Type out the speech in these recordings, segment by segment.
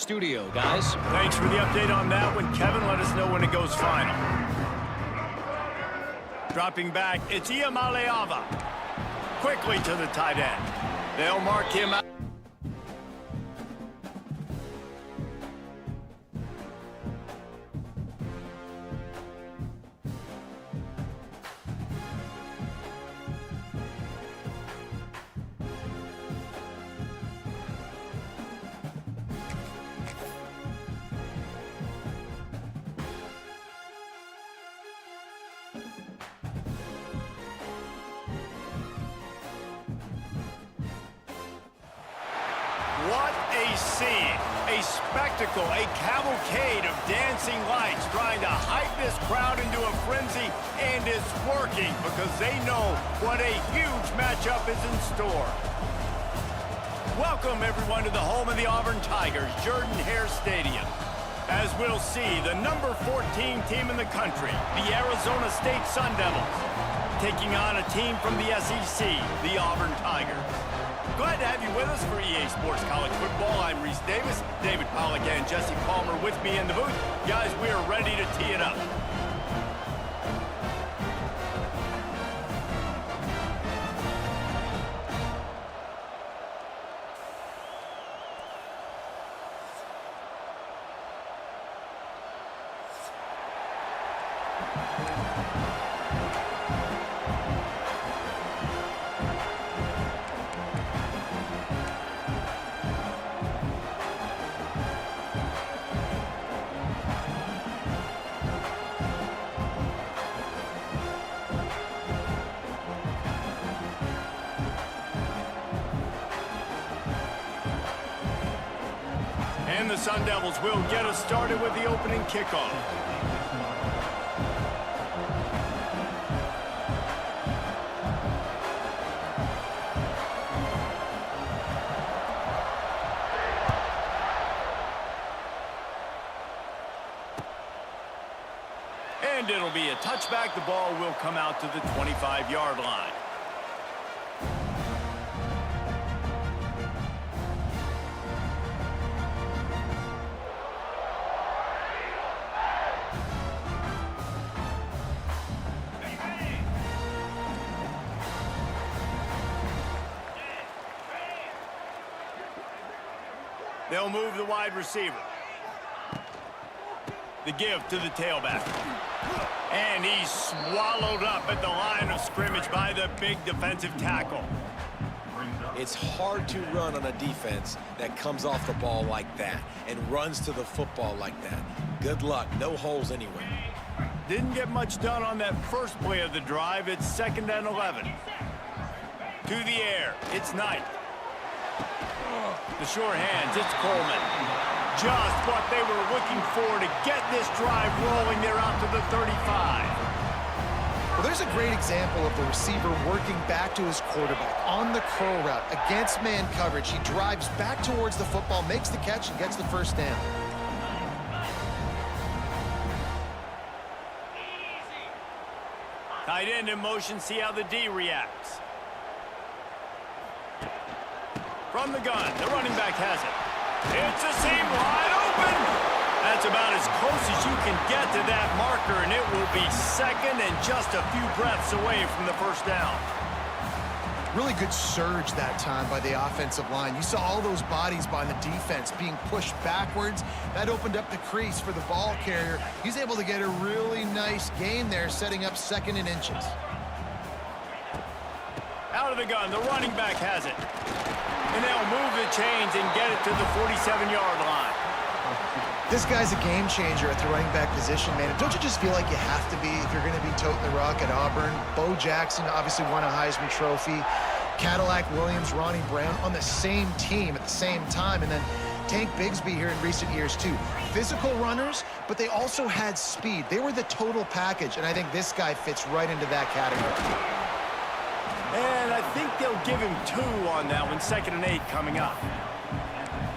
studio, guys. Thanks for the update on that one, Kevin. Let us know when it goes final. Dropping back, it's Iamaleava. Quickly to the tight end. They'll mark him out. What a scene, a spectacle, a cavalcade of dancing lights trying to hype this crowd into a frenzy, and it's working because they know what a huge matchup is in store. Welcome everyone to the home of the Auburn Tigers, Jordan-Hare Stadium. As we'll see, the number 14 team in the country, the Arizona State Sun Devils, taking on a team from the SEC, the Auburn Tigers. Glad to have you with us for EA Sports College Football. I'm Reese Davis, David Pollack and Jesse Palmer with me in the booth. Guys, we are ready to tee it up. And the Sun Devils will get us started with the opening kickoff. And it'll be a touchback. The ball will come out to the 25-yard line. They'll move the wide receiver. The give to the tailback. And he's swallowed up at the line of scrimmage by the big defensive tackle. It's hard to run on a defense that comes off the ball like that and runs to the football like that. Good luck. No holes anywhere. Didn't get much done on that first play of the drive. It's 2nd and 11. To the air. It's Knight. The sure hands, it's Coleman. Just what they were looking for to get this drive rolling. They're out to the 35. Well, there's a great example of the receiver working back to his quarterback on the curl route against man coverage. He drives back towards the football, makes the catch, and gets the first down. Tight end in motion, see how the D reacts. From the gun, the running back has it. It's a seam wide open. That's about as close as you can get to that marker, and it will be 2nd and just a few breaths away from the first down. Really good surge that time by the offensive line. You saw all those bodies by the defense being pushed backwards. That opened up the crease for the ball carrier. He's able to get a really nice gain there, setting up 2nd and inches. Out of the gun, the running back has it. And they'll move the chains and get it to the 47-yard line. This guy's a game changer at the running back position, man. Don't you just feel like you have to be if you're going to be toting the rock at Auburn? Bo Jackson obviously won a Heisman Trophy. Cadillac Williams, Ronnie Brown on the same team at the same time. And then Tank Bigsby here in recent years, too. Physical runners, but they also had speed. They were the total package, and I think this guy fits right into that category. And I think they'll give him 2 on that one, 2nd and 8 coming up.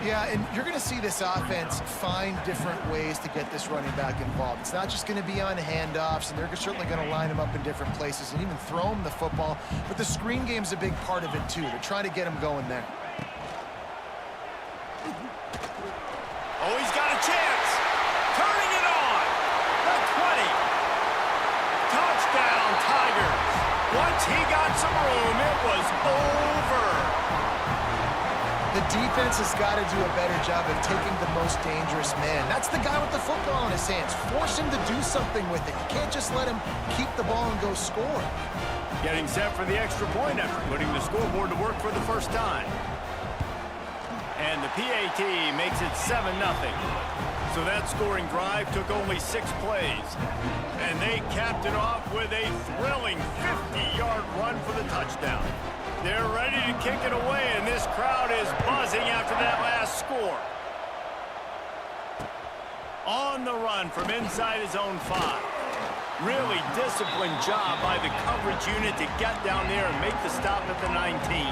Yeah, and you're going to see this offense find different ways to get this running back involved. It's not just going to be on handoffs, and they're certainly going to line him up in different places and even throw him the football. But the screen game's a big part of it, too. They're trying to get him going there. Oh, he's got a chance. Turning it on. The 20. Touchdown, Tigers. Once he got some room, it was over. The defense has got to do a better job of taking the most dangerous man. That's the guy with the football in his hands. Force him to do something with it. You can't just let him keep the ball and go score. Getting set for the extra point effort, putting the scoreboard to work for the first time. And the PAT makes it 7-0. So that scoring drive took only 6 plays. And they capped it off with a thrilling 50-yard run for the touchdown. They're ready to kick it away, and this crowd is buzzing after that last score. On the run from inside his own 5. Really disciplined job by the coverage unit to get down there and make the stop at the 19.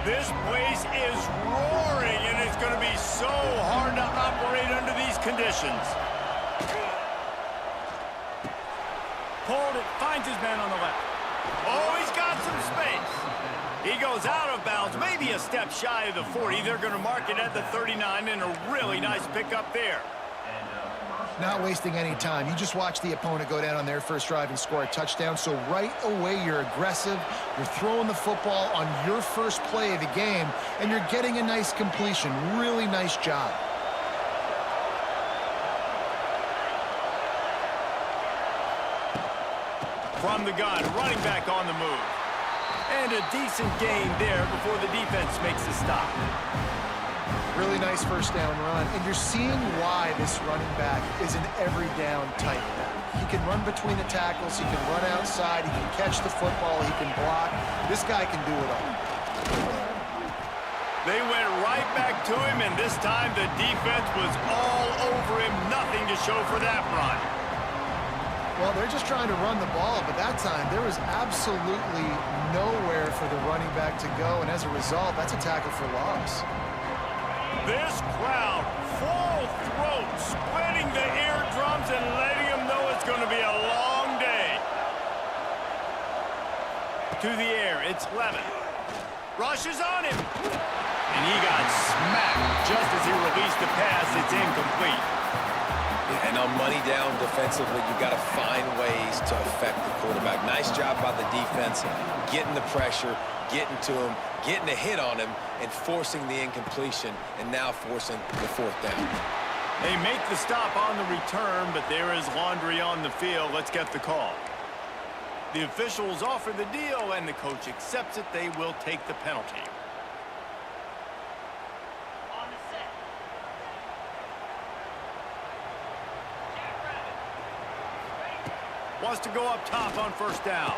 This place is roaring, and it's going to be so hard to operate under these conditions. Pulled it, finds his man on the left. Oh, he's got some space. He goes out of bounds, maybe a step shy of the 40. They're going to mark it at the 39, and a really nice pickup there. Not wasting any time. You just watch the opponent go down on their first drive and score a touchdown. So right away, you're aggressive. You're throwing the football on your first play of the game, and you're getting a nice completion. Really nice job. From the gun, running back on the move. And a decent gain there before the defense makes the stop. Really nice first down run. And you're seeing why this running back is an every down type back. He can run between the tackles. He can run outside. He can catch the football. He can block. This guy can do it all. They went right back to him, and this time the defense was all over him. Nothing to show for that run. Well, they're just trying to run the ball, but that time there was absolutely nowhere for the running back to go, and as a result, that's a tackle for loss. This crowd, full throat, splitting the eardrums and letting them know it's going to be a long day. To the air, it's Levin. Rushes on him. And he got smacked just as he released the pass. It's incomplete. And on money down defensively, you've got to find ways to affect the quarterback. Nice job by the defense, getting the pressure, getting to him, getting a hit on him, and forcing the incompletion, and now forcing the 4th down. They make the stop on the return, but there is laundry on the field. Let's get the call. The officials offer the deal, and the coach accepts it. They will take the penalty. Wants to go up top on first down.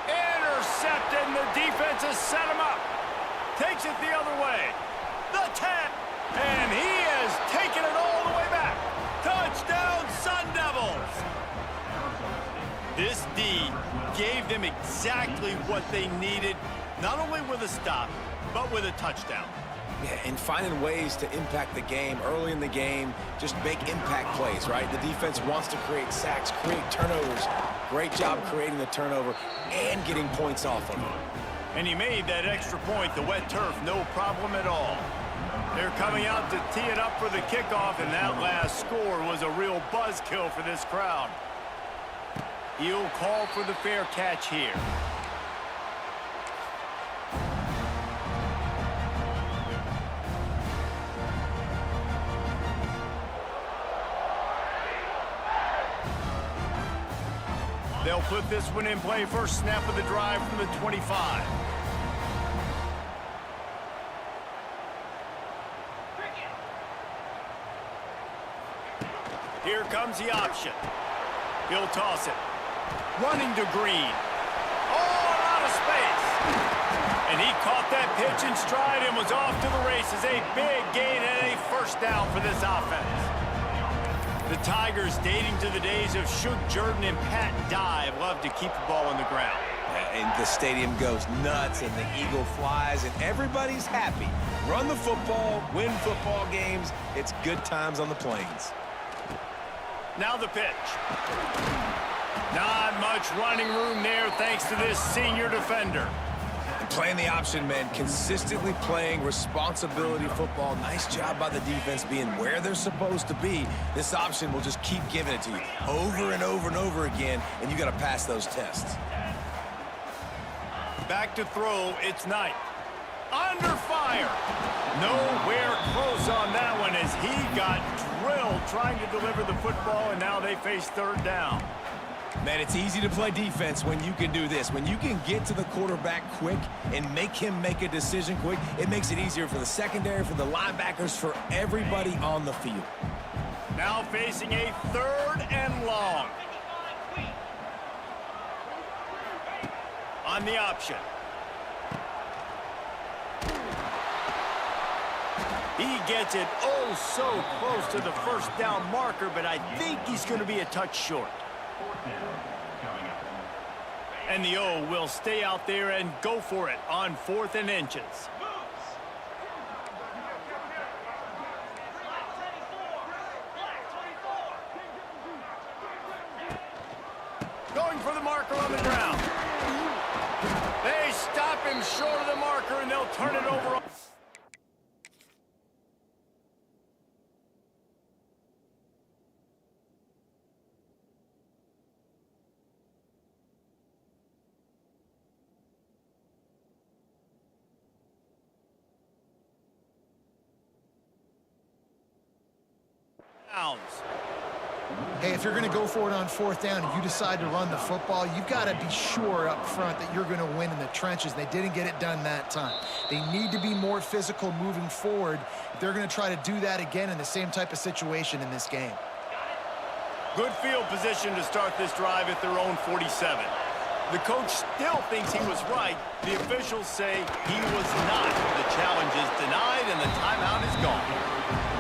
Intercepted, and the defense has set him up. Takes it the other way. The 10. And he has taken it all the way back. Touchdown, Sun Devils. This D gave them exactly what they needed, not only with a stop, but with a touchdown. Yeah, and finding ways to impact the game early in the game, just make impact plays, right? The defense wants to create sacks, create turnovers. Great job creating the turnover and getting points off of it. And he made that extra point, the wet turf, no problem at all. They're coming out to tee it up for the kickoff, and that last score was a real buzzkill for this crowd. He'll call for the fair catch here. They'll put this one in play. First snap of the drive from the 25. Here comes the option. He'll toss it. Running to Green. Oh, out of space. And he caught that pitch in stride and was off to the races. A big gain and a first down for this offense. The Tigers, dating to the days of Shook Jordan and Pat Dye, love to keep the ball on the ground. And the stadium goes nuts, and the eagle flies, and everybody's happy. Run the football, win football games. It's good times on the plains. Now the pitch. Not much running room there thanks to this senior defender. And playing the option, man, consistently playing responsibility football. Nice job by the defense being where they're supposed to be. This option will just keep giving it to you over and over and over again, and you got to pass those tests. Back to throw, it's Knight. Under fire. Nowhere close on that one as he got drilled trying to deliver the football, and now they face third down. Man, it's easy to play defense when you can do this. When you can get to the quarterback quick and make him make a decision quick, it makes it easier for the secondary, for the linebackers, for everybody on the field. Now facing a third and long. On the option. He gets it oh so close to the first down marker, but I think he's going to be a touch short. And the O will stay out there and go for it on 4th and inches. Going for the marker on the ground. They stop him short of the marker, and they'll turn it over. Hey, if you're going to go for it on 4th down and you decide to run the football, you've got to be sure up front that you're going to win in the trenches. They didn't get it done that time. They need to be more physical moving forward if they're going to try to do that again in the same type of situation in this game. Good field position to start this drive at their own 47. The coach still thinks he was right. The officials say he was not. The challenge is denied and the timeout is gone.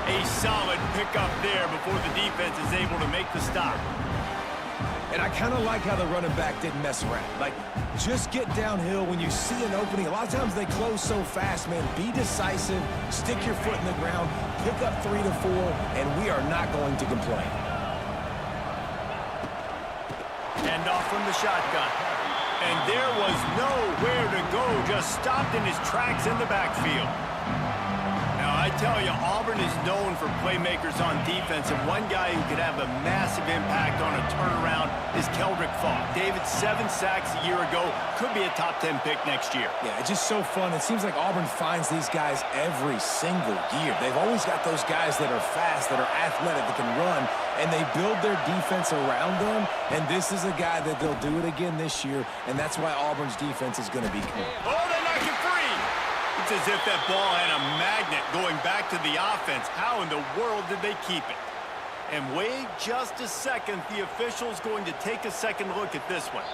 A solid pickup there before the defense is able to make the stop. And I kind of like how the running back didn't mess around. Like, just get downhill when you see an opening. A lot of times they close so fast, man. Be decisive, stick your foot in the ground, pick up 3 to 4, and we are not going to complain. And off from the shotgun. And there was nowhere to go, just stopped in his tracks in the backfield. I tell you, Auburn is known for playmakers on defense, and one guy who could have a massive impact on a turnaround is Keldrick Falk. David, 7 sacks a year ago, could be a top 10 pick next year. Yeah, it's just so fun. It seems like Auburn finds these guys every single year. They've always got those guys that are fast, that are athletic, that can run, and they build their defense around them, and this is a guy that they'll do it again this year, and that's why Auburn's defense is going to be cool. Oh, they knock it free! It's as if that ball had a magnet going back to the offense. How in the world did they keep it? And wait just a second. The official's going to take a second look at this one.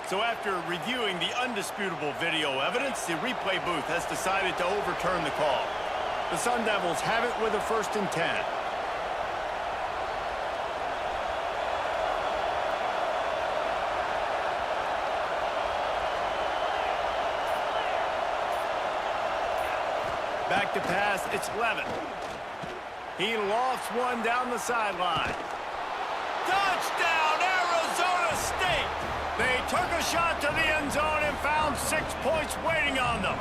So after reviewing the undisputable video evidence, the replay booth has decided to overturn the call. The Sun Devils have it with a 1st and 10. Back to pass, it's Levin. He lofts one down the sideline. Touchdown, Arizona State! They took a shot to the end zone and found 6 points waiting on them.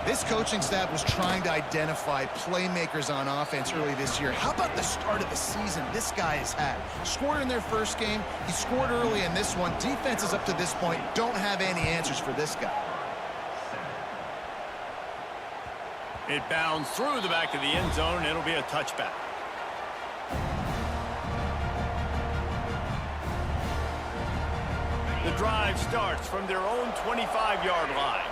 This coaching staff was trying to identify playmakers on offense early this year. How about the start of the season this guy has had? Scored in their first game. He scored early in this one. Defenses up to this point don't have any answers for this guy. It bounds through the back of the end zone. It'll be a touchback. The drive starts from their own 25-yard line.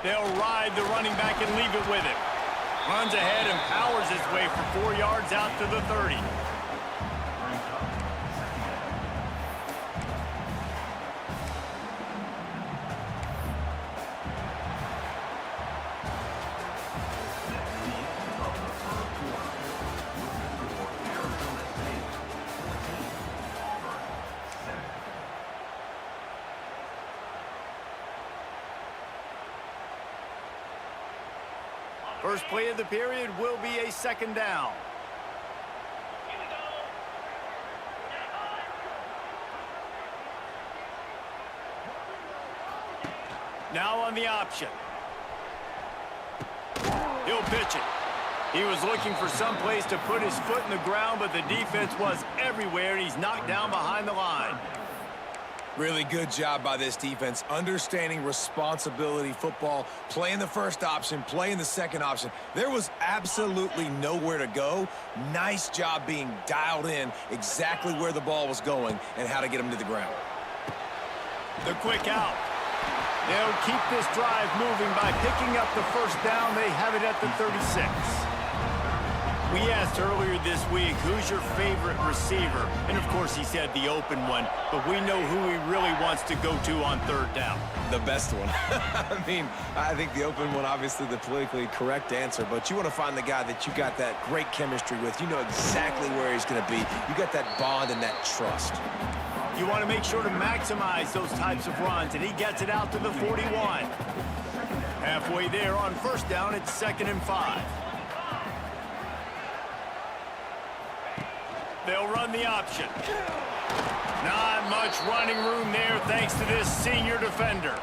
They'll ride the running back and leave it with him. Runs ahead and powers his way for 4 yards out to the 30. First play of the period will be a 2nd down. Now on the option. He'll pitch it. He was looking for some place to put his foot in the ground, but the defense was everywhere, and he's knocked down behind the line. Really good job by this defense, understanding responsibility football, playing the first option, playing the second option. There was absolutely nowhere to go. Nice job being dialed in exactly where the ball was going and how to get him to the ground. The quick out. They'll keep this drive moving by picking up the first down. They have it at the 36. We asked earlier this week, who's your favorite receiver? And, of course, he said the open one, but we know who he really wants to go to on third down. The best one. I mean, I think the open one, obviously the politically correct answer, but you want to find the guy that you got that great chemistry with. You know exactly where he's going to be. You got that bond and that trust. You want to make sure to maximize those types of runs, and he gets it out to the 41. Halfway there on first down, it's 2nd and 5. They'll run the option. Not much running room there thanks to this senior defender.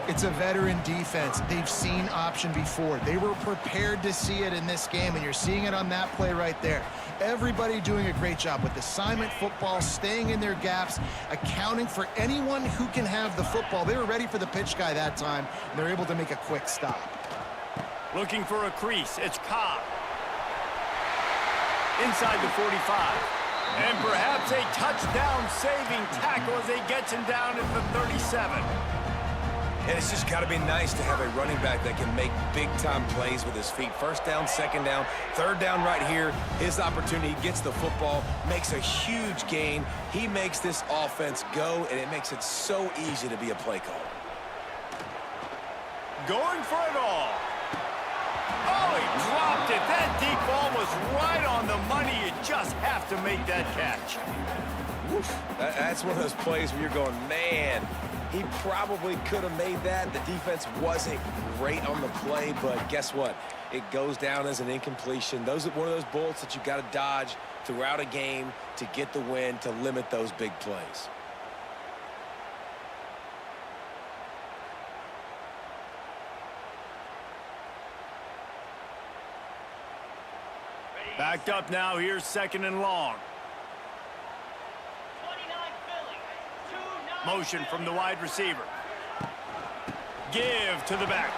It's a veteran defense. They've seen option before. They were prepared to see it in this game, and you're seeing it on that play right there. Everybody doing a great job with assignment football, staying in their gaps, accounting for anyone who can have the football. They were ready for the pitch guy that time, and they're able to make a quick stop. Looking for a crease. It's Cobb. Inside the 45. And perhaps a touchdown-saving tackle as they get him down at the 37. And it's just got to be nice to have a running back that can make big-time plays with his feet. First down, second down, third down right here. His opportunity, gets the football, makes a huge gain. He makes this offense go, and it makes it so easy to be a play caller. Going for it all. Oh, he dropped it. That deep ball was right on the money. You just have to make that catch. Oof. That's one of those plays where you're going, man, he probably could have made that. The defense wasn't great on the play, but guess what? It goes down as an incompletion. Those are one of those bullets that you got to dodge throughout a game to get the win, to limit those big plays. Backed up now. Here's 2nd and long. Motion from the wide receiver. Give to the back.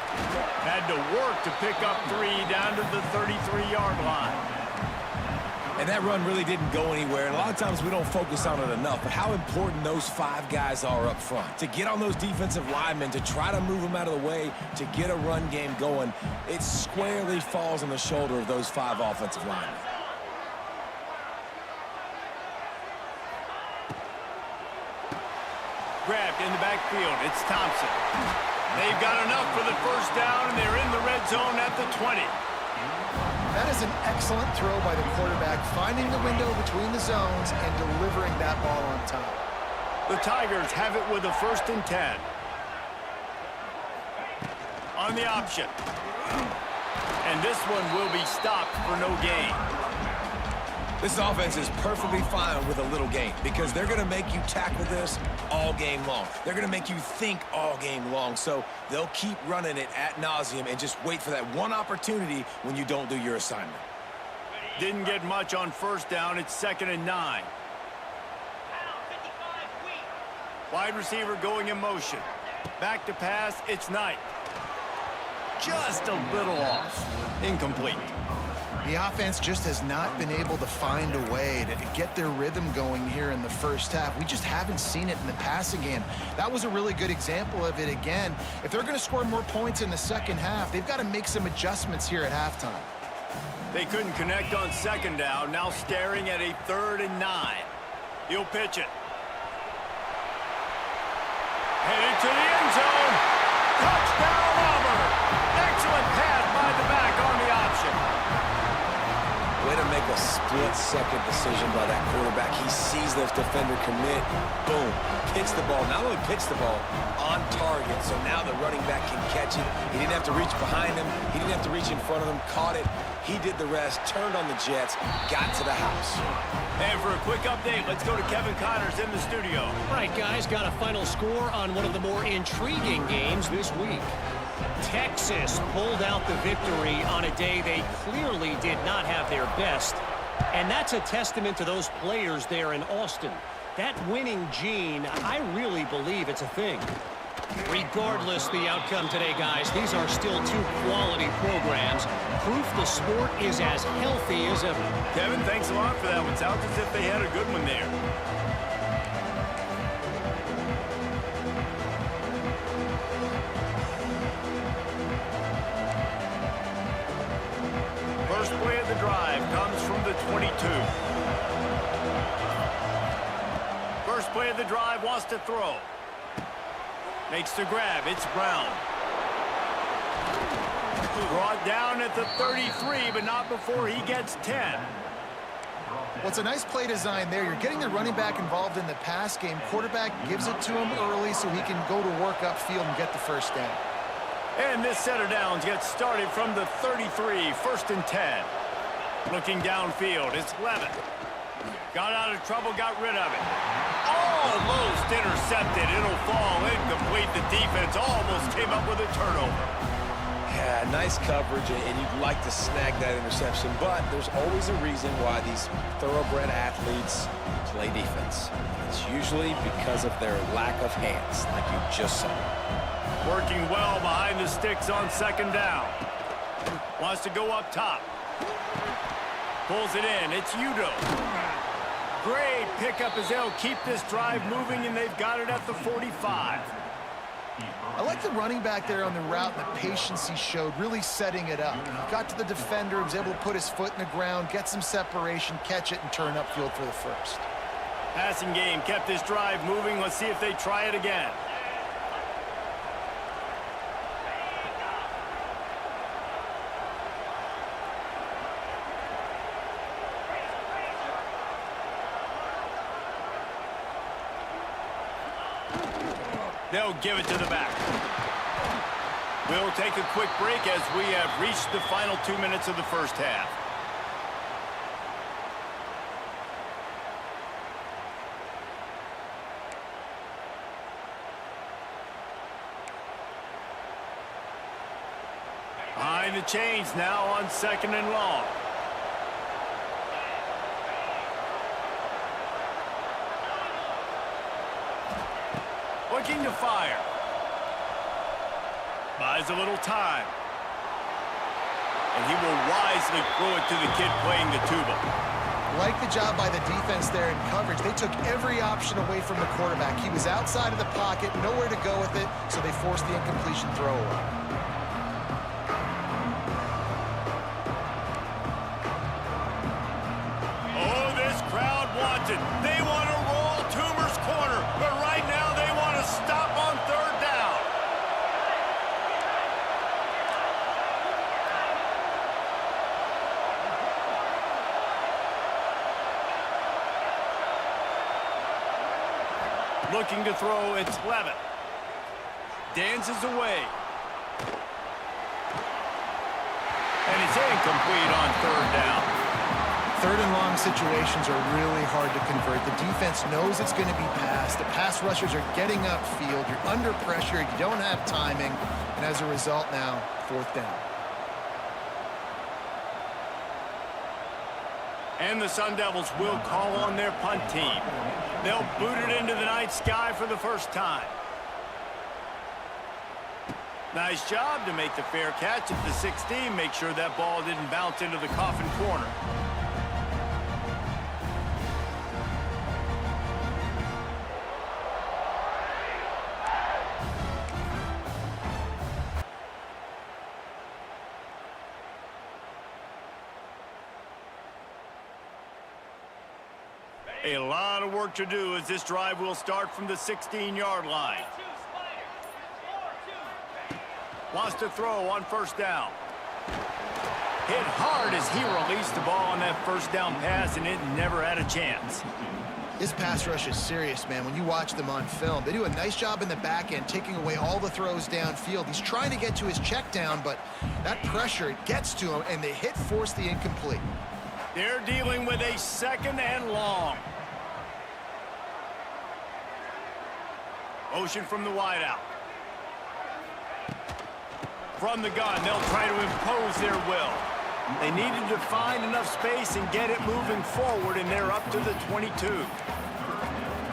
Had to work to pick up 3 down to the 33-yard line. And that run really didn't go anywhere. And a lot of times we don't focus on it enough, but how important those 5 guys are up front. To get on those defensive linemen, to try to move them out of the way, to get a run game going, it squarely falls on the shoulder of those 5 offensive linemen. Grabbed in the backfield. It's Thompson. They've got enough for the first down, and they're in the red zone at the 20. That is an excellent throw by the quarterback, finding the window between the zones and delivering that ball on time. The Tigers have it with a 1st and 10. On the option. And this one will be stopped for no gain. This offense is perfectly fine with a little game because they're going to make you tackle this all game long. They're going to make you think all game long. So they'll keep running it ad nauseum and just wait for that one opportunity when you don't do your assignment. Didn't get much on first down. It's 2nd and 9. Wide receiver going in motion. Back to pass. It's Knight. Just a little off. Incomplete. The offense just has not been able to find a way to get their rhythm going here in the first half. We just haven't seen it in the passing game. That was a really good example of it again. If they're going to score more points in the second half, they've got to make some adjustments here at halftime. They couldn't connect on 2nd down. Now staring at a 3rd and 9. He'll pitch it. Headed to the end zone. Touchdown, Auburn. Excellent pass by the back on the option. Way to make a split-second decision by that quarterback. He sees sees the defender commit, boom, pitch the ball. Not only pitch the ball, on target. So now the running back can catch it. He didn't have to reach behind him. He didn't have to reach in front of him. Caught it. He did the rest, turned on the Jets, got to the house. And for a quick update, let's go to Kevin Connors in the studio. All right, guys, got a final score on one of the more intriguing games this week. Texas pulled out the victory on a day they clearly did not have their best. And that's a testament to those players there in Austin. That winning gene, I really believe it's a thing. Regardless the outcome today, guys, these are still two quality programs. Proof the sport is as healthy as ever. Kevin, thanks a lot for that one. Sounds as if they had a good one there. First play of the drive comes from the 22. First play of the drive wants to throw. Makes the grab. It's Brown. Brought down at the 33, but not before he gets 10. Well, it's a nice play design there. You're getting the running back involved in the pass game. Quarterback gives it to him early so he can go to work upfield and get the first down. And this set of downs gets started from the 33, first and 10. Looking downfield, it's Levitt. Got out of trouble, got rid of it. Almost intercepted. It'll fall incomplete. The defense almost came up with a turnover. Yeah, nice coverage, and you'd like to snag that interception, but there's always a reason why these thoroughbred athletes play defense. It's usually because of their lack of hands, like you just saw. Working well behind the sticks on second down. Wants to go up top. Pulls it in. It's Udo. Great pickup as they'll keep this drive moving, and they've got it at the 45. I like the running back there on the route and the patience he showed, really setting it up. He got to the defender, he was able to put his foot in the ground, get some separation, catch it, and turn upfield for the first. Passing game kept this drive moving. Let's see if they try it again. They'll give it to the back. We'll take a quick break as we have reached the final 2 minutes of the first half. Behind the chains now on second and long. Looking to fire. Buys a little time. And he will wisely throw it to the kid playing the tuba. Like the job by the defense there in coverage. They took every option away from the quarterback. He was outside of the pocket, nowhere to go with it, so they forced the incompletion throw away. Oh, this crowd wants it. They want to roll Toomer's corner, but right now they want to stop on third down. Looking to throw, it's Levitt. Dances away. And it's incomplete on third down. Third and long situations are really hard to convert. The defense knows it's going to be passed. The pass rushers are getting upfield. You're under pressure. You don't have timing. And as a result now, fourth down. And the Sun Devils will call on their punt team. They'll boot it into the night sky for the first time. Nice job to make the fair catch at the 16. Make sure that ball didn't bounce into the coffin corner. A lot of work to do as this drive will start from the 16-yard line. Wants to throw on first down. Hit hard as he released the ball on that first down pass, and it never had a chance. This pass rush is serious, man. When you watch them on film, they do a nice job in the back end, taking away all the throws downfield. He's trying to get to his check down, but that pressure, it gets to him, and the hit forced the incomplete. They're dealing with a 2nd and long. Motion from the wideout. From the gun, they'll try to impose their will. They needed to find enough space and get it moving forward, and they're up to the 22.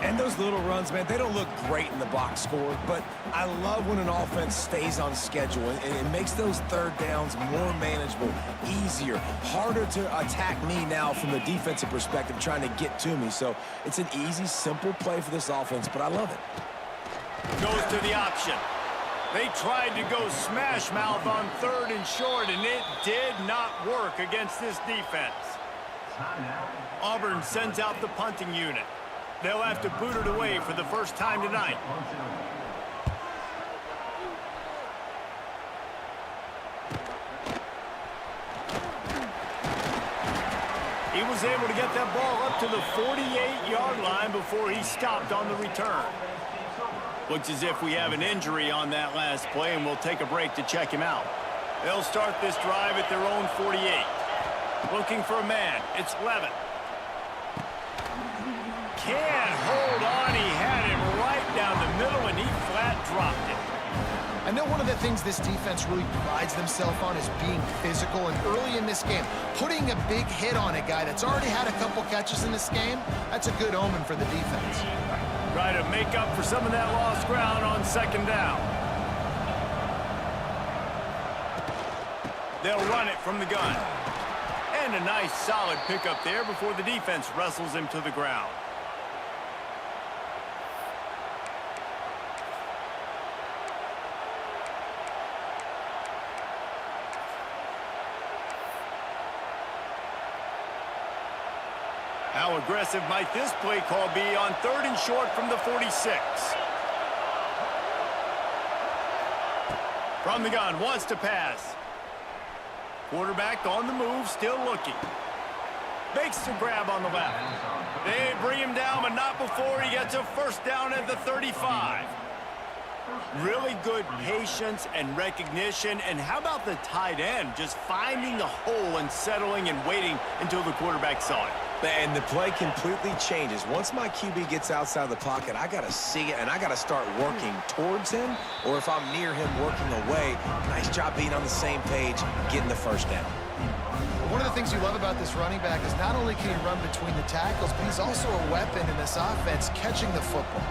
And those little runs, man, they don't look great in the box score, but I love when an offense stays on schedule, and it makes those 3rd downs more manageable, easier, harder to attack me now from the defensive perspective, trying to get to me. So it's an easy, simple play for this offense, but I love it. Goes to the option. They tried to go smash mouth on 3rd and short, and it did not work against this defense. Auburn sends out the punting unit. They'll have to boot it away for the first time tonight. He was able to get that ball up to the 48-yard line before he stopped on the return. Looks as if we have an injury on that last play, and we'll take a break to check him out. They'll start this drive at their own 48. Looking for a man. It's Levin. Can't hold on. He had him right down the middle, and he flat dropped it. I know one of the things this defense really prides themselves on is being physical, and early in this game, putting a big hit on a guy that's already had a couple catches in this game, that's a good omen for the defense. Try to make up for some of that lost ground on 2nd down. They'll run it from the gun. And a nice solid pickup there before the defense wrestles him to the ground. How aggressive might this play call be on 3rd and short from the 46? From the gun, wants to pass. Quarterback on the move, still looking. Makes the grab on the left. They bring him down, but not before he gets a 1st down at the 35. Really good patience and recognition. And how about the tight end just finding the hole and settling and waiting until the quarterback saw it? And the play completely changes. Once my QB gets outside the pocket, I got to see it, and I got to start working towards him, or if I'm near him, working away. Nice job being on the same page, getting the 1st down. One of the things you love about this running back is not only can he run between the tackles, but he's also a weapon in this offense, catching the football.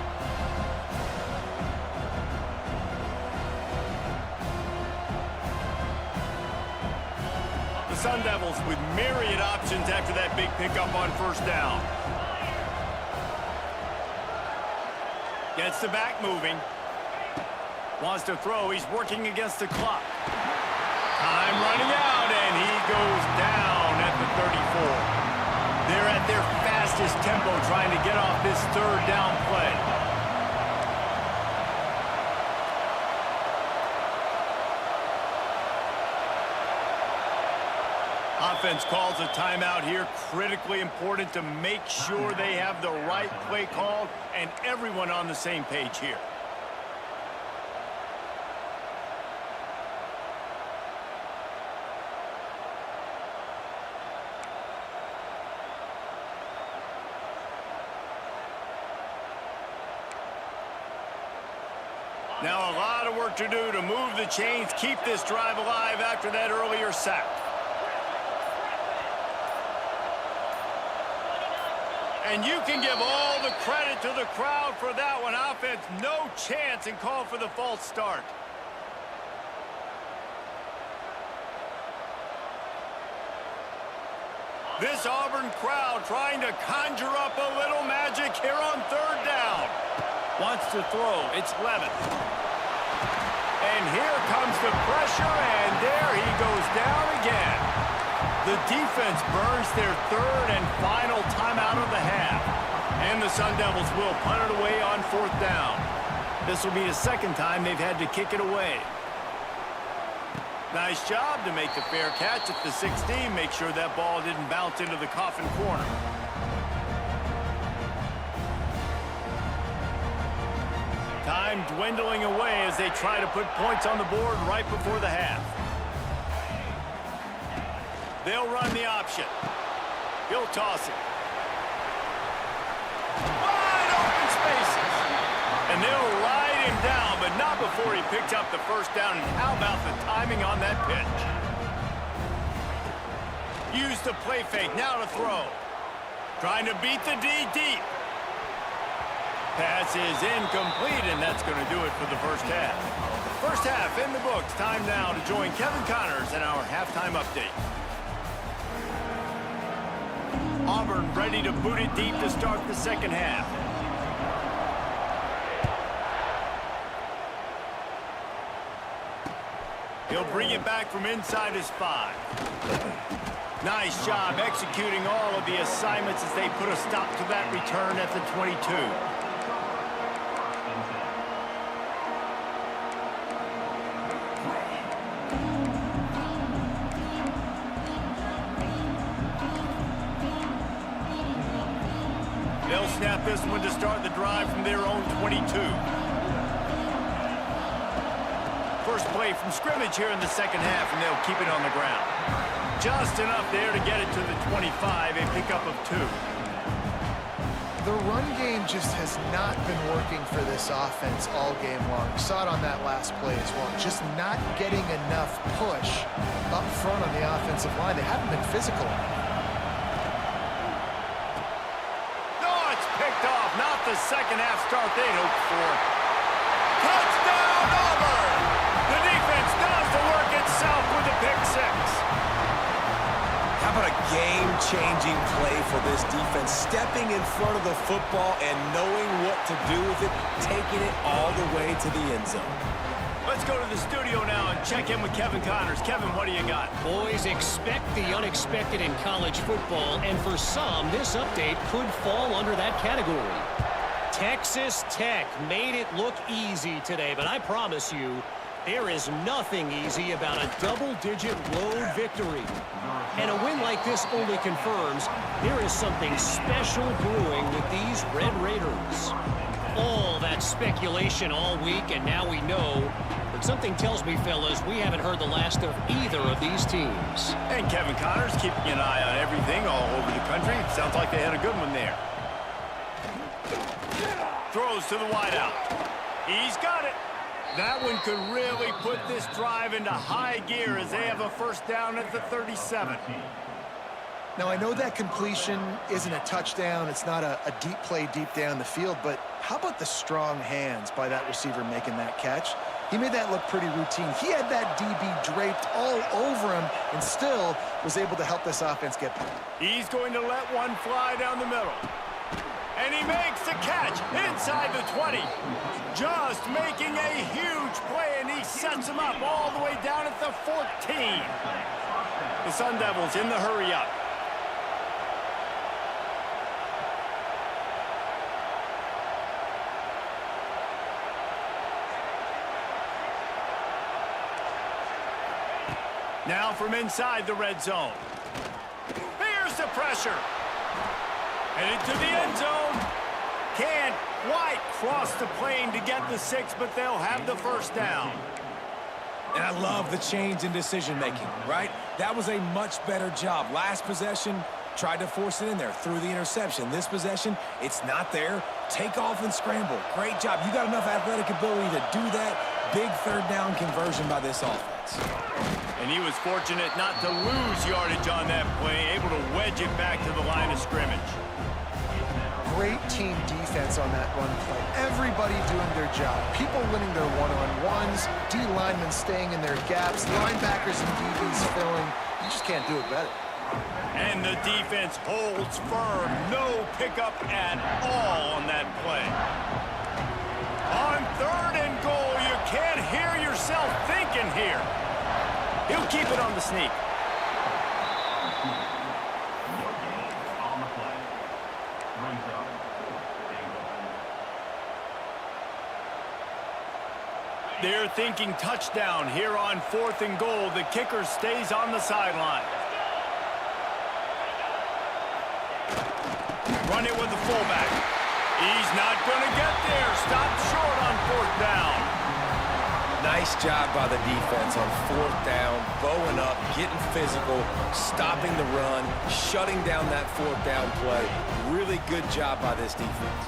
Sun Devils with myriad options after that big pickup on 1st down. Gets the back moving. Wants to throw. He's working against the clock. Time running out, and he goes down at the 34. They're at their fastest tempo trying to get off this 3rd down play. Offense calls a timeout here. Critically important to make sure they have the right play called and everyone on the same page here. Now a lot of work to do to move the chains, keep this drive alive after that earlier sack. And you can give all the credit to the crowd for that one. Offense, no chance, and call for the false start. This Auburn crowd trying to conjure up a little magic here on 3rd down. Wants to throw. It's Levin. And here comes the pressure, and there he goes down again. The defense burns their 3rd and final timeout of the half. And the Sun Devils will punt it away on 4th down. This will be the 2nd time they've had to kick it away. Nice job to make the fair catch at the 16. Make sure that ball didn't bounce into the coffin corner. time dwindling away as they try to put points on the board right before the half. They'll run the option. He'll toss it. Wide open spaces. And they'll ride him down, but not before he picks up the first down. And how about the timing on that pitch? Use the play fake, now to throw. Trying to beat the D deep. Pass is incomplete, and that's going to do it for the first half. First half in the books. Time now to join Kevin Connors in our halftime update. Auburn ready to boot it deep to start the second half. He'll bring it back from inside his 5. Nice job executing all of the assignments as they put a stop to that return at the 22. They'll snap this one to start the drive from their own 22. First play from scrimmage here in the second half, and they'll keep it on the ground. Just enough there to get it to the 25, a pickup of 2. The run game just has not been working for this offense all game long. We saw it on that last play as well. Just not getting enough push up front on the offensive line. They haven't been physical enough. Not the second half start they'd hoped for. Touchdown, Auburn! The defense does the work itself with a pick 6. How about a game-changing play for this defense? Stepping in front of the football and knowing what to do with it, taking it all the way to the end zone. Let's go to the studio now and check in with Kevin Connors. Kevin, what do you got? Boys, expect the unexpected in college football, and for some, this update could fall under that category. Texas Tech made it look easy today, but I promise you, there is nothing easy about a double-digit road victory. And a win like this only confirms there is something special brewing with these Red Raiders. All that speculation all week, and now we know. But something tells me, fellas, we haven't heard the last of either of these teams. And Kevin Connors keeping an eye on everything all over the country. Sounds like they had a good one there. Throws to the wideout. He's got it. That one could really put this drive into high gear as they have a first down at the 37. Now, I know that completion isn't a touchdown. It's not a deep play deep down the field, but how about the strong hands by that receiver making that catch? He made that look pretty routine. He had that DB draped all over him and still was able to help this offense get by. He's going to let one fly down the middle. And he makes the catch inside the 20. Just making a huge play, and he sets him up all the way down at the 14. The Sun Devils in the hurry up. Now from inside the red zone. Here's the pressure. Headed to the end zone. Can't quite cross the plane to get the 6, but they'll have the first down. And I love the change in decision-making, right? That was a much better job. Last possession, tried to force it in there, threw the interception. This possession, it's not there. Take off and scramble. Great job. You got enough athletic ability to do that. Big third down conversion by this offense. And he was fortunate not to lose yardage on that play, able to wedge it back to the line of scrimmage. Great team defense on that run play. Everybody doing their job. People winning their one-on-ones, D linemen staying in their gaps, linebackers and DBs filling. You just can't do it better. And the defense holds firm. No pickup at all on that play. On 3rd and goal, you can't hear yourself thinking here. He'll keep it on the sneak. They're thinking touchdown here on 4th and goal. The kicker stays on the sideline. Run it with the fullback. He's not going to get there. Stopped short on 4th down. Nice job by the defense on 4th down, bowing up, getting physical, stopping the run, shutting down that 4th down play. Really good job by this defense.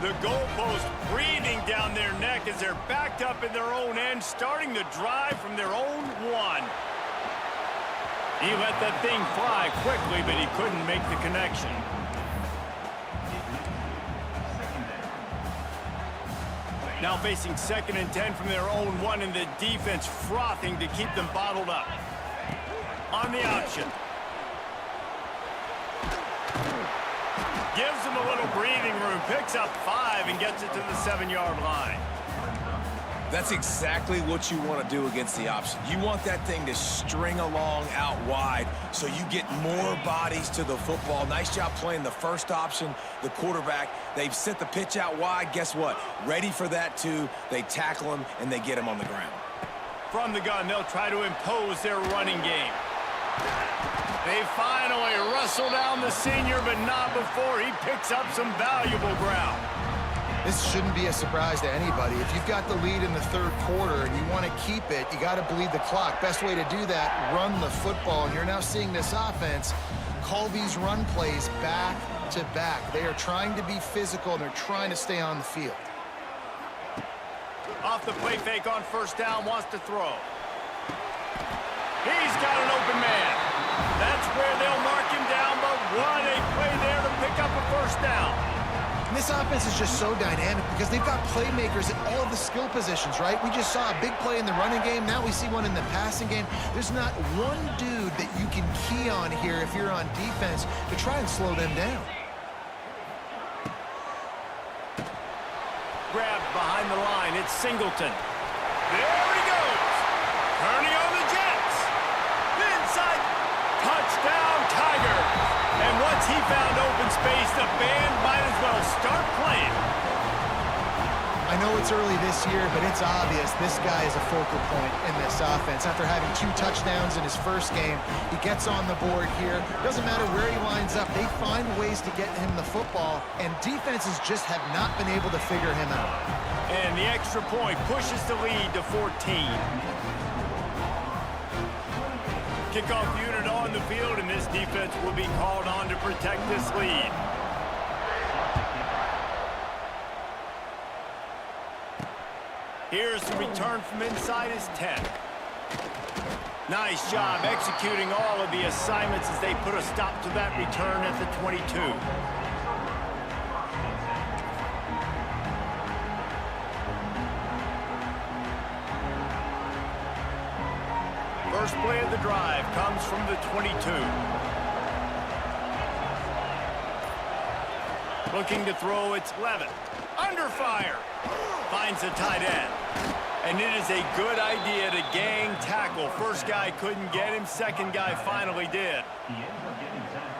The goalpost breathing down their neck as they're backed up in their own end, starting the drive from their own 1. He let that thing fly quickly, but he couldn't make the connection. Now facing 2nd and 10 from their own 1, and the defense frothing to keep them bottled up. On the option. Gives them a little breathing room, picks up 5 and gets it to the 7-yard line. That's exactly what you want to do against the option. You want that thing to string along out wide so you get more bodies to the football. Nice job playing the first option, the quarterback. They've sent the pitch out wide. Guess what? Ready for that too. They tackle him and they get him on the ground. From the gun, they'll try to impose their running game. They finally wrestle down the senior, but not before he picks up some valuable ground. This shouldn't be a surprise to anybody. If you've got the lead in the 3rd quarter and you want to keep it, you got to bleed the clock. Best way to do that, run the football. And you're now seeing this offense call these run plays back to back. They are trying to be physical, and they're trying to stay on the field. Off the play fake on 1st down, wants to throw. He's got an open man. That's where they'll mark him down, but what a play there to pick up a 1st down. And this offense is just so dynamic because they've got playmakers at all of the skill positions, right? We just saw a big play in the running game. Now we see one in the passing game. There's not one dude that you can key on here if you're on defense to try and slow them down. Grabbed behind the line. It's Singleton. There he goes. Turning on the Jets. Inside. Touchdown, Tigers. And once he found open space, the band might as well start playing. I know it's early this year, but it's obvious this guy is a focal point in this offense. After having 2 touchdowns in his first game, he gets on the board here. Doesn't matter where he lines up, they find ways to get him the football, and defenses just have not been able to figure him out. And the extra point pushes the lead to 14. Kickoff unit on the field, and this defense will be called on to protect this lead. Here's the return from inside his 10. Nice job executing all of the assignments as they put a stop to that return at the 22. First play of the drive comes from the 22. Looking to throw, it's Levitt. Under fire. Finds the tight end. And it is a good idea to gang tackle. First guy couldn't get him. Second guy finally did.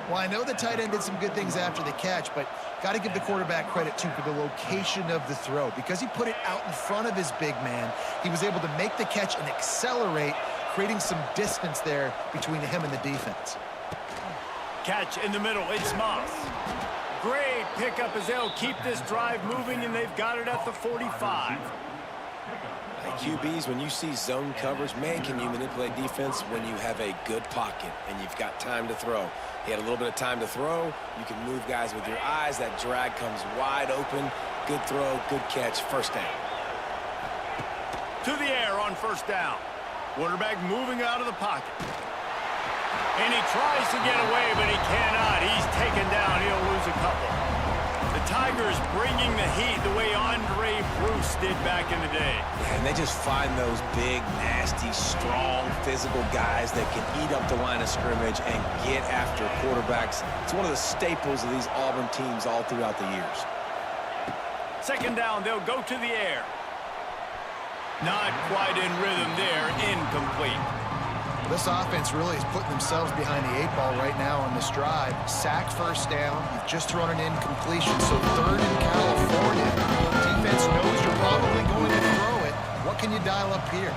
Well, I know the tight end did some good things after the catch, but got to give the quarterback credit, too, for the location of the throw. Because he put it out in front of his big man, he was able to make the catch and accelerate, creating some distance there between him and the defense. Catch in the middle. It's Moss. Great pickup as they'll keep this drive moving, and they've got it at the 45. QBs, when you see zone coverage, man, can you manipulate defense when you have a good pocket and you've got time to throw. He had a little bit of time to throw. You can move guys with your eyes. That drag comes wide open. Good throw, good catch, first down. To the air on first down. Quarterback moving out of the pocket. And he tries to get away, but he cannot. He's taken down. He'll lose a couple. The Tigers bringing the heat the way Andre Bruce did back in the day. Yeah, and they just find those big, nasty, strong, physical guys that can eat up the line of scrimmage and get after quarterbacks. It's one of the staples of these Auburn teams all throughout the years. Second down, they'll go to the air. Not quite in rhythm there, incomplete. This offense really is putting themselves behind the 8 ball right now on this drive. Sack first down. You've just thrown an incompletion, so third in California. Defense knows you're probably going to throw it. What can you dial up here?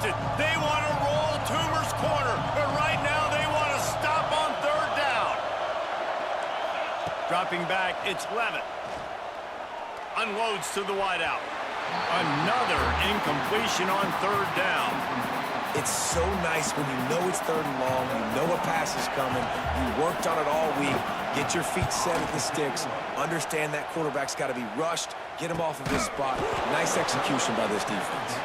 defenses. They want to roll Toomer's corner, but right now they want to stop on third down. Dropping back, it's Levitt. Unloads to the wideout. Another incompletion on third down. It's so nice when you know it's third and long, you know a pass is coming, you worked on it all week, get your feet set at the sticks, understand that quarterback's got to be rushed, get him off of this spot. Nice execution by this defense.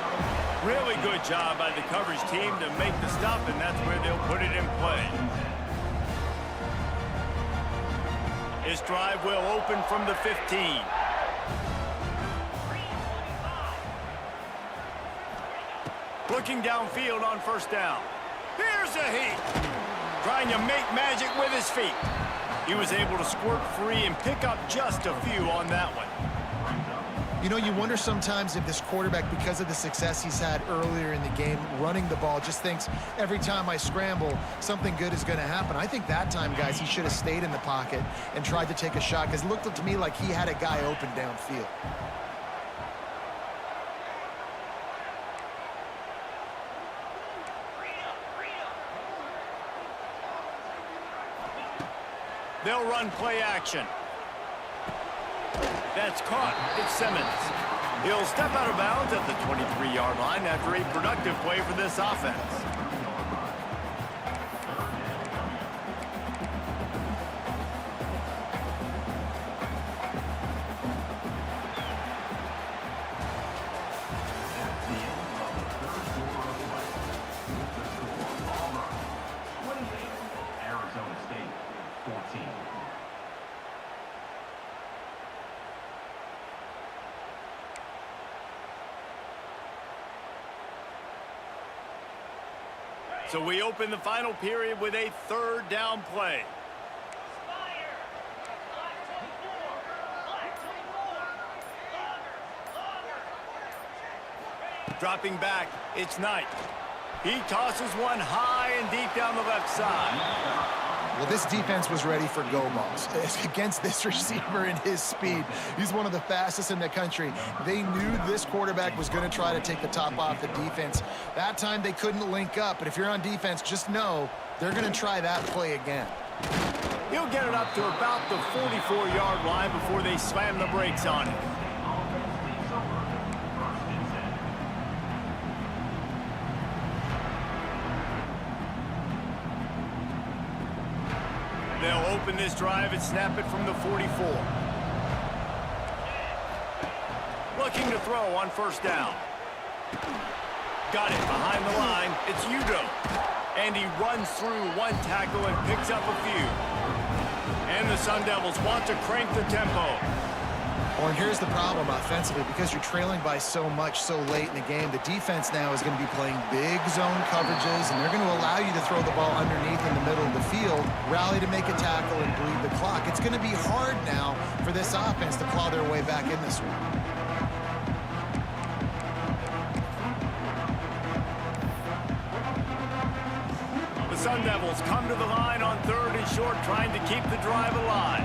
Really good job by the coverage team to make the stop, and that's where they'll put it in play. This drive will open from the 15. Looking downfield on first down. Here's a heat. Trying to make magic with his feet. He was able to squirt free and pick up just a few on that one. You know, you wonder sometimes if this quarterback, because of the success he's had earlier in the game, running the ball, just thinks every time I scramble, something good is going to happen. I think that time, guys, he should have stayed in the pocket and tried to take a shot, because it looked to me like he had a guy open downfield. They'll run play action. That's caught. It's Simmons. He'll step out of bounds at the 23-yard line after a productive play for this offense. Arizona State, 14. So we open the final period with a third down play. Dropping back, it's Knight. He tosses one high and deep down the left side. Well, this defense was ready for go balls. Against this receiver and his speed, he's one of the fastest in the country. They knew this quarterback was going to try to take the top off the defense. That time they couldn't link up, but if you're on defense, just know they're going to try that play again. He'll get it up to about the 44-yard line before they slam the brakes on it. They'll open this drive and snap it from the 44. Looking to throw on first down. Got it behind the line. It's Udo. And he runs through one tackle and picks up a few. And the Sun Devils want to crank the tempo. Well, and here's the problem offensively, because you're trailing by so much so late in the game, the defense now is going to be playing big zone coverages, and they're going to allow you to throw the ball underneath in the middle of the field, rally to make a tackle, and bleed the clock. It's going to be hard now for this offense to claw their way back in this one. The Sun Devils come to the line on third and short, trying to keep the drive alive.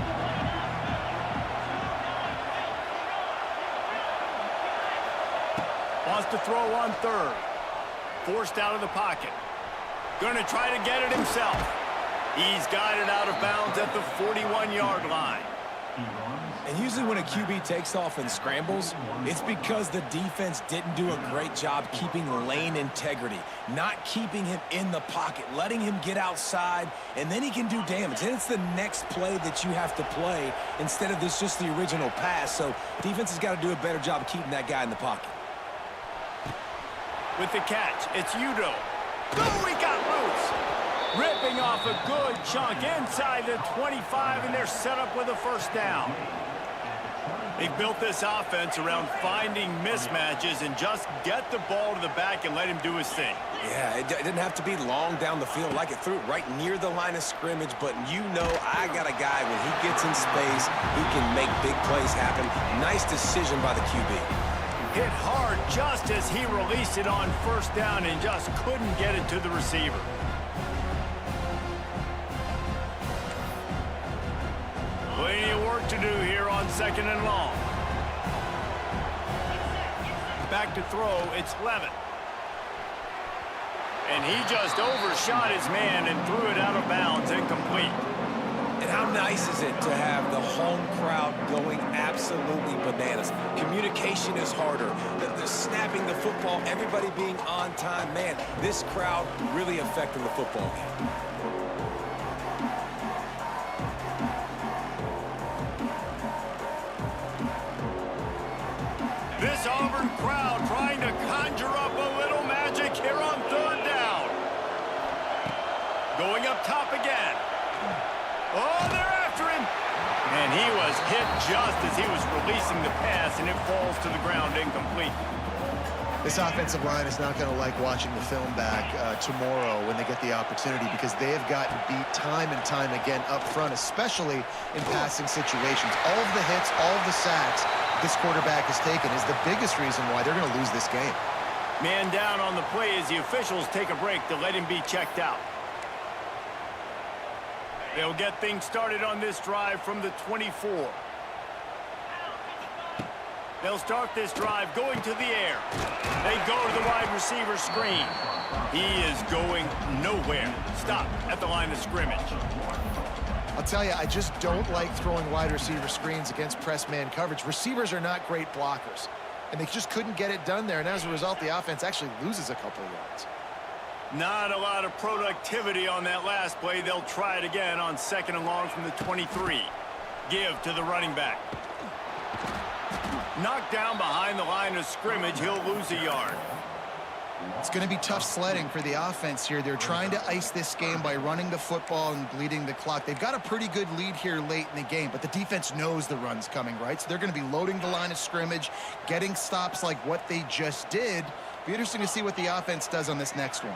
Wants to throw on third. Forced out of the pocket. Going to try to get it himself. He's got it out of bounds at the 41-yard line. And usually when a QB takes off and scrambles, it's because the defense didn't do a great job keeping lane integrity, not keeping him in the pocket, letting him get outside, and then he can do damage. And it's the next play that you have to play instead of this just the original pass. So defense has got to do a better job of keeping that guy in the pocket. With the catch, it's Udo. Oh, he got loose. Ripping off a good chunk inside the 25, and they're set up with a first down. They've built this offense around finding mismatches and just get the ball to the back and let him do his thing. Yeah, it didn't have to be long down the field. Like it threw it right near the line of scrimmage, but you know I got a guy, when he gets in space, he can make big plays happen. Nice decision by the QB. Hit hard just as he released it on first down and just couldn't get it to the receiver. Plenty of work to do here on second and long. Back to throw, it's Levitt. And he just overshot his man and threw it out of bounds, incomplete. And how nice is it to have the home crowd going absolutely bananas? Communication is harder. The snapping the football, everybody being on time. Man, this crowd really affecting the football game. This Auburn crowd trying to conjure up a little magic here on third down. Going up top again. Oh, they're after him. And he was hit just as he was releasing the pass, and it falls to the ground incomplete. This offensive line is not going to like watching the film back tomorrow when they get the opportunity, because they have gotten beat time and time again up front, especially in passing situations. All of the hits, all of the sacks this quarterback has taken is the biggest reason why they're going to lose this game. Man down on the play as the officials take a break to let him be checked out. They'll get things started on this drive from the 24. They'll start this drive going to the air. They go to the wide receiver screen. He is going nowhere. Stop at the line of scrimmage. I'll tell you, I just don't like throwing wide receiver screens against press man coverage. Receivers are not great blockers, and they just couldn't get it done there, and as a result, the offense actually loses a couple of yards. Not a lot of productivity on that last play. They'll try it again on 2nd and long from the 23. Give to the running back. Knocked down behind the line of scrimmage. He'll lose a yard. It's going to be tough sledding for the offense here. They're trying to ice this game by running the football and bleeding the clock. They've got a pretty good lead here late in the game, but the defense knows the run's coming, right? So they're going to be loading the line of scrimmage, getting stops like what they just did. Be interesting to see what the offense does on this next one.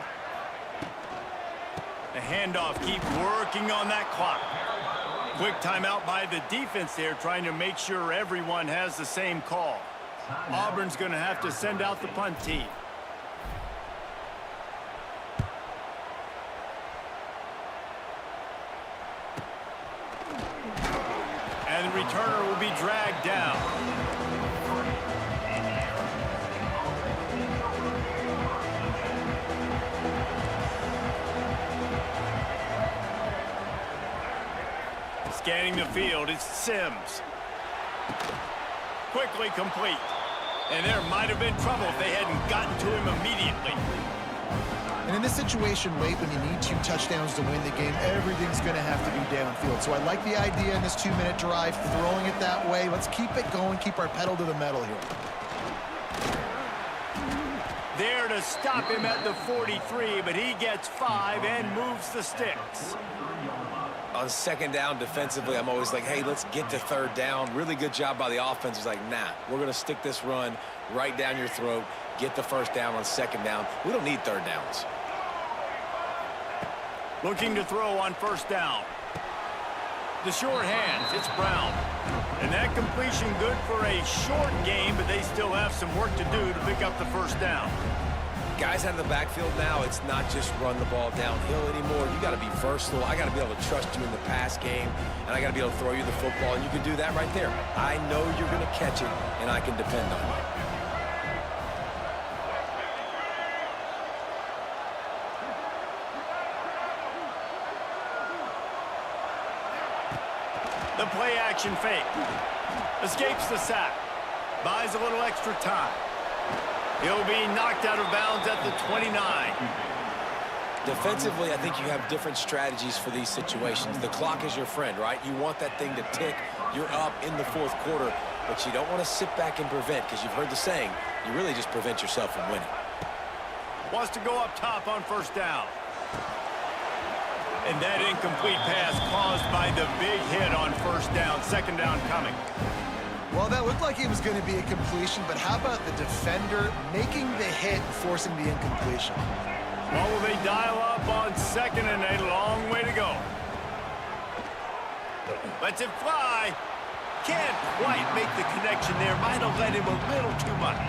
The handoff, keep working on that clock. Quick timeout by the defense there, trying to make sure everyone has the same call. Auburn's going to have to send out the punt team. And the returner will be dragged down. Scanning the field, it's Sims. Quickly complete. And there might have been trouble if they hadn't gotten to him immediately. And in this situation late, when you need 2 touchdowns to win the game, everything's going to have to be downfield. So I like the idea in this 2-minute drive, throwing it that way. Let's keep it going, keep our pedal to the metal here. There to stop him at the 43, but he gets 5 and moves the sticks. On 2nd down defensively, I'm always like, hey, let's get to 3rd down. Really good job by the offense. It's like, nah, we're going to stick this run right down your throat, get the 1st down on 2nd down. We don't need 3rd downs. Looking to throw on 1st down. The short hands, it's Brown. And that completion good for a short game, but they still have some work to do to pick up the 1st down. Guys out of the backfield now, it's not just run the ball downhill anymore. You got to be versatile. I got to be able to trust you in the pass game, and I got to be able to throw you the football, and you can do that right there. I know you're going to catch it, and I can depend on you. The play action fake. Escapes the sack. Buys a little extra time. He'll be knocked out of bounds at the 29. Defensively, I think you have different strategies for these situations. The clock is your friend, right? You want that thing to tick. You're up in the 4th quarter, but you don't want to sit back and prevent, because you've heard the saying, you really just prevent yourself from winning. Wants to go up top on 1st down. And that incomplete pass caused by the big hit on 1st down. 2nd down coming. Well, that looked like it was going to be a completion, but how about the defender making the hit and forcing the incompletion? Well, will they dial up on 2nd and a long way to go? Lets it fly. Can't quite make the connection there. Might have let him a little too much.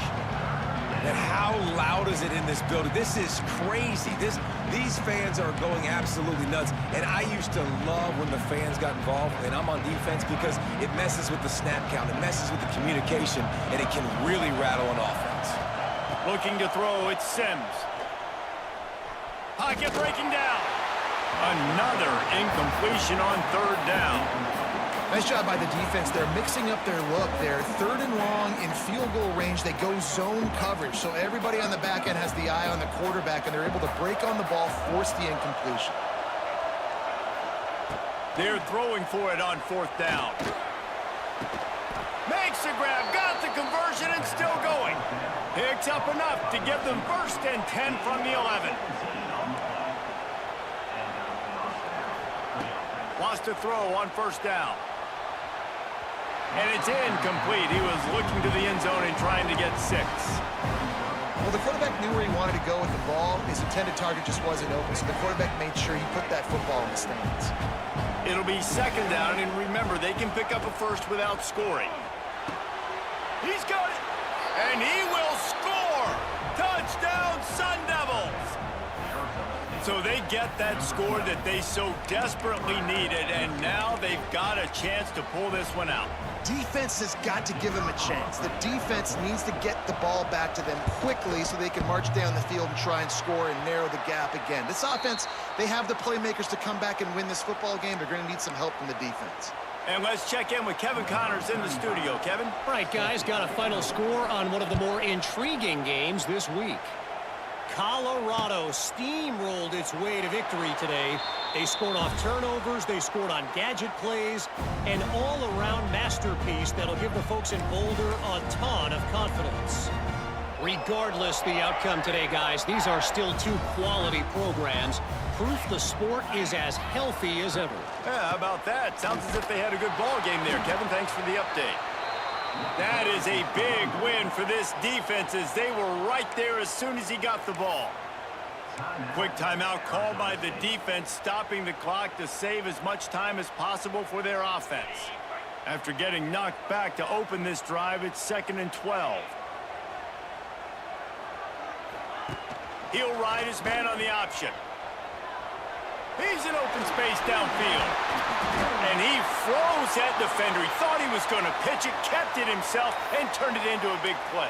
And how loud is it in this building? This is crazy. These fans are going absolutely nuts. And I used to love when the fans got involved, and I'm on defense, because it messes with the snap count, it messes with the communication, and it can really rattle an offense. Looking to throw, it's Sims. Pocket breaking down. Another incompletion on third down. Nice job by the defense. They're mixing up their look. They're third and long in field goal range. They go zone coverage. So everybody on the back end has the eye on the quarterback, and they're able to break on the ball, force the incompletion. They're throwing for it on fourth down. Makes the grab, got the conversion, and still going. Picks up enough to give them first and 10 from the 11. Wants to throw on first down. And it's incomplete. He was looking to the end zone and trying to get 6. Well, the quarterback knew where he wanted to go with the ball. His intended target just wasn't open, so the quarterback made sure he put that football in the stands. It'll be second down, and remember, they can pick up a first without scoring. He's got it, and he will score! Touchdown, Sun Devils! So they get that score that they so desperately needed, and now they've got a chance to pull this one out. Defense has got to give them a chance. The defense needs to get the ball back to them quickly so they can march down the field and try and score and narrow the gap again. This offense, they have the playmakers to come back and win this football game. They're going to need some help from the defense. And let's check in with Kevin Connors in the studio. Kevin? All right, guys, got a final score on one of the more intriguing games this week. Colorado steamrolled its way to victory today. They scored off turnovers, they scored on gadget plays, an all-around masterpiece that'll give the folks in Boulder a ton of confidence. Regardless the outcome today, guys, these are still two quality programs. Proof the sport is as healthy as ever. Yeah, how about that? Sounds as if they had a good ball game there, Kevin. Thanks for the update. That is a big win for this defense as they were right there as soon as he got the ball. Quick timeout called by the defense, stopping the clock to save as much time as possible for their offense. After getting knocked back to open this drive, it's 2nd and 12. He'll ride his man on the option. He's in open space downfield. And he froze that defender. He thought he was going to pitch it, kept it himself, and turned it into a big play.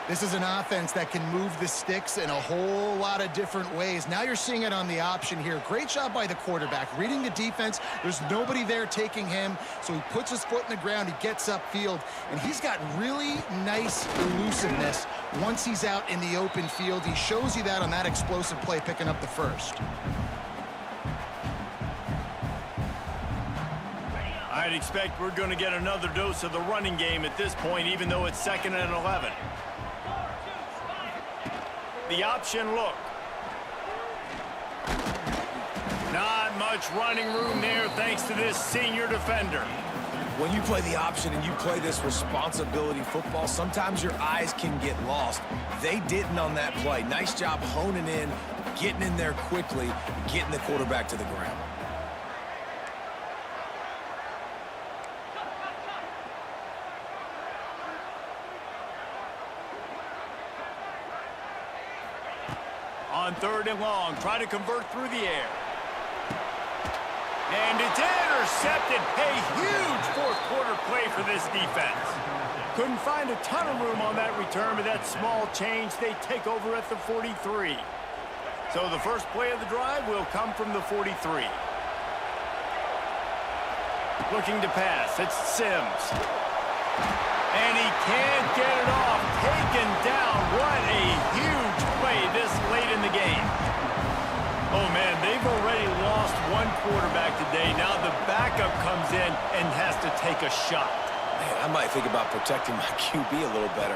This is an offense that can move the sticks in a whole lot of different ways. Now you're seeing it on the option here. Great job by the quarterback. Reading the defense, there's nobody there taking him, so he puts his foot in the ground, he gets upfield, and he's got really nice elusiveness once he's out in the open field. He shows you that on that explosive play, picking up the first. I'd expect we're going to get another dose of the running game at this point, even though it's 2nd and 11. The option look. Not much running room there thanks to this senior defender. When you play the option and you play this responsibility football, sometimes your eyes can get lost. They didn't on that play. Nice job honing in, getting in there quickly, getting the quarterback to the ground. On 3rd and long, try to convert through the air. And it's intercepted. A huge fourth-quarter play for this defense. Couldn't find a ton of room on that return, but that small change, they take over at the 43. So the first play of the drive will come from the 43. Looking to pass, it's Sims. And he can't get it off. Taken down. What a huge play this late in the game. Oh, man, they've already lost one quarterback today. Now the backup comes in and has to take a shot. Man, I might think about protecting my QB a little better.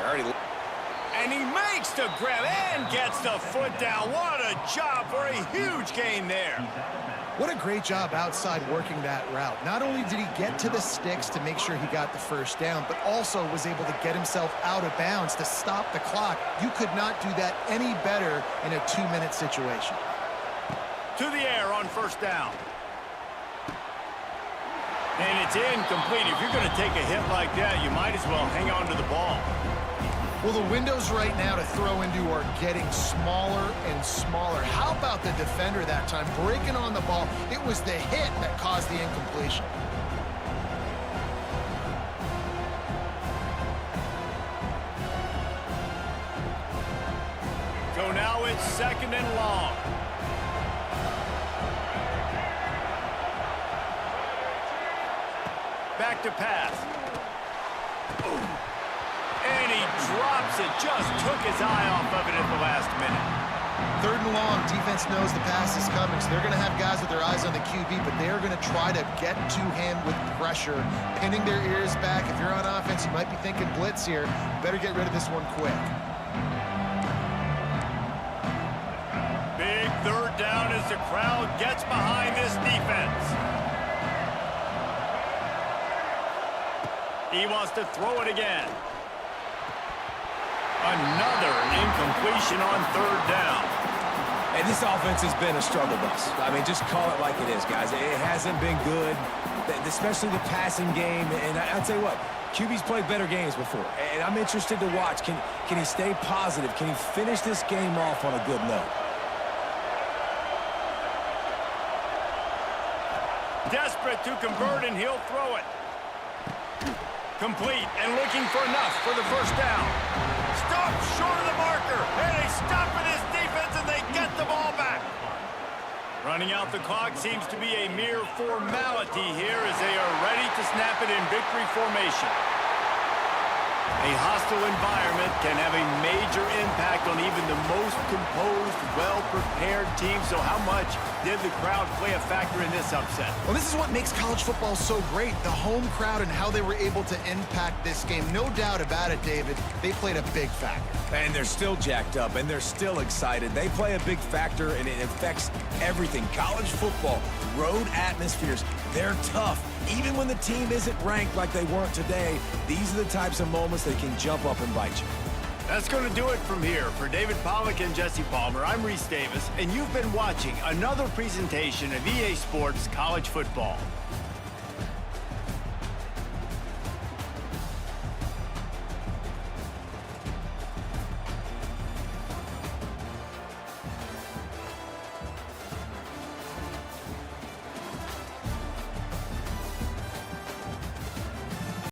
And he makes the grab and gets the foot down. What a job for a huge gain there. What a great job outside working that route. Not only did he get to the sticks to make sure he got the first down, but also was able to get himself out of bounds to stop the clock. You could not do that any better in a 2-minute situation. To the air on first down. And it's incomplete. If you're going to take a hit like that, you might as well hang on to the ball. Well, the windows right now to throw into are getting smaller and smaller. How about the defender that time breaking on the ball? It was the hit that caused the incompletion. So now Now it's 2nd and long. Back to pass. And he drops it. Just took his eye off of it at the last minute. 3rd and long, defense knows the pass is coming, so they're going to have guys with their eyes on the QB, but they're going to try to get to him with pressure, pinning their ears back. If you're on offense, you might be thinking blitz here. Better get rid of this one quick. Big 3rd down as the crowd gets behind this defense. He wants to throw it again. Another incompletion on 3rd down. And this offense has been a struggle bus. I mean, just call it like it is, guys. It hasn't been good, especially the passing game. And I'll tell you what, QB's played better games before. And I'm interested to watch. Can he stay positive? Can he finish this game off on a good note? Desperate to convert, and he'll throw it. Complete, and looking for enough for the 1st down. Stop short of the marker, and they stop for this defense, and they get the ball back. Running out the clock seems to be a mere formality here as they are ready to snap it in victory formation. A hostile environment can have a major impact on even the most composed, well-prepared team. So how much did the crowd play a factor in this upset? Well, this is what makes college football so great, the home crowd and how they were able to impact this game. No doubt about it, David, they played a big factor. And they're still jacked up, and they're still excited. They play a big factor, and it affects everything. College football, road atmospheres, they're tough. Even when the team isn't ranked like they weren't today, these are the types of moments that can jump up and bite you. That's going to do it from here. For David Pollack and Jesse Palmer, I'm Reese Davis, and you've been watching another presentation of EA Sports College Football.